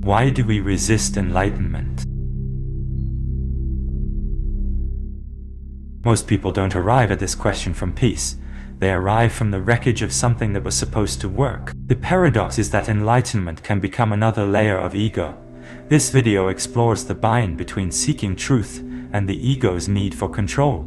Why do we resist enlightenment? Most people don't arrive at this question from peace. They arrive from the wreckage of something that was supposed to work. The paradox is that enlightenment can become another layer of ego. This video explores the bind between seeking truth and the ego's need for control.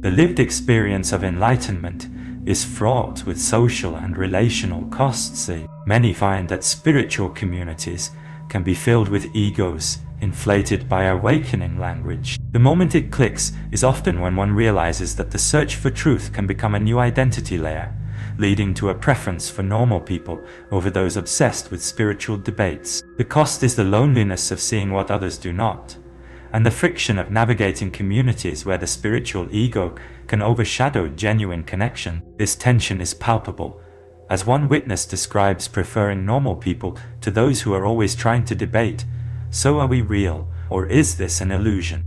The lived experience of enlightenment is fraught with social and relational costs. Many find that spiritual communities can be filled with egos inflated by awakening language. The moment it clicks is often when one realizes that the search for truth can become a new identity layer, leading to a preference for normal people over those obsessed with spiritual debates. The cost is the loneliness of seeing what others do not, and the friction of navigating communities where the spiritual ego can overshadow genuine connection. This tension is palpable, as one witness describes preferring normal people to those who are always trying to debate. So are we real, or is this an illusion?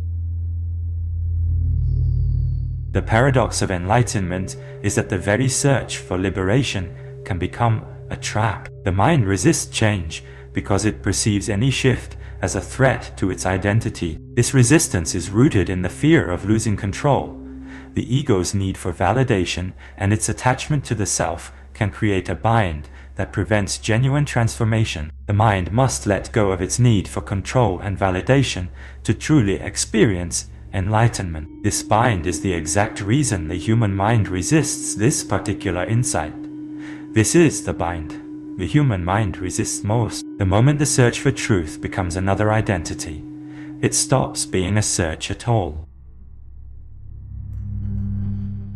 The paradox of enlightenment is that the very search for liberation can become a trap. The mind resists change because it perceives any shift as a threat to its identity. This resistance is rooted in the fear of losing control. The ego's need for validation and its attachment to the self can create a bind that prevents genuine transformation. The mind must let go of its need for control and validation to truly experience enlightenment. This bind is the exact reason the human mind resists this particular insight. This is the bind the human mind resists most. The moment the search for truth becomes another identity, it stops being a search at all.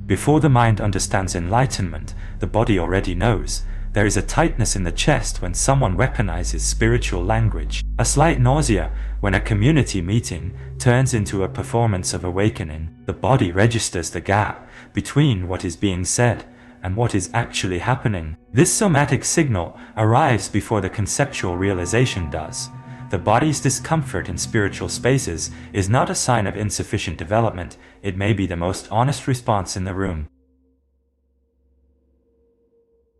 Before the mind understands enlightenment, the body already knows. There is a tightness in the chest when someone weaponizes spiritual language, a slight nausea when a community meeting turns into a performance of awakening. The body registers the gap between what is being said and what is actually happening. This somatic signal arrives before the conceptual realization does. The body's discomfort in spiritual spaces is not a sign of insufficient development. It may be the most honest response in the room.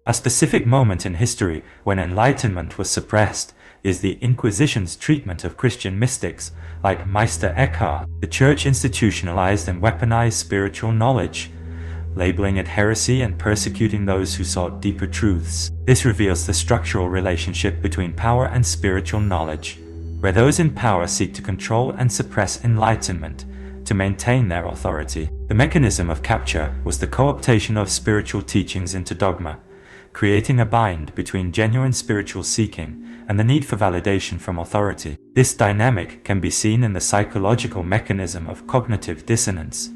A specific moment in history when enlightenment was suppressed is the Inquisition's treatment of Christian mystics like Meister Eckhart. The Church institutionalized and weaponized spiritual knowledge, labeling it heresy and persecuting those who sought deeper truths. This reveals the structural relationship between power and spiritual knowledge, where those in power seek to control and suppress enlightenment to maintain their authority. The mechanism of capture was the co-optation of spiritual teachings into dogma, creating a bind between genuine spiritual seeking and the need for validation from authority. This dynamic can be seen in the psychological mechanism of cognitive dissonance,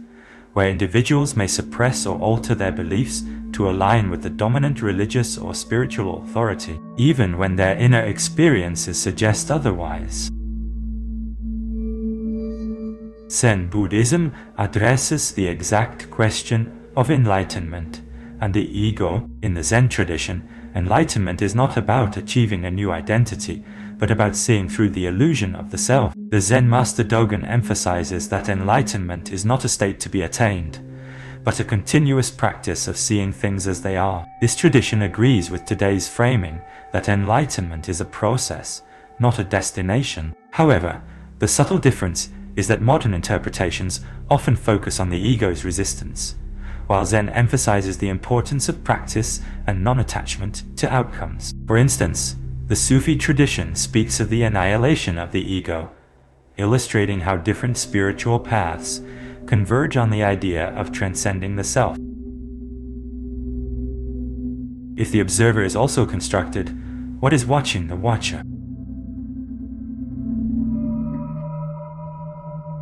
where individuals may suppress or alter their beliefs to align with the dominant religious or spiritual authority, even when their inner experiences suggest otherwise. Zen Buddhism addresses the exact question of enlightenment and the ego. In the Zen tradition, enlightenment is not about achieving a new identity, but about seeing through the illusion of the self. The Zen master Dogen emphasizes that enlightenment is not a state to be attained, but a continuous practice of seeing things as they are. This tradition agrees with today's framing that enlightenment is a process, not a destination. However, the subtle difference is that modern interpretations often focus on the ego's resistance, while Zen emphasizes the importance of practice and non-attachment to outcomes. For instance, the Sufi tradition speaks of the annihilation of the ego, illustrating how different spiritual paths converge on the idea of transcending the self. If the observer is also constructed, what is watching the watcher?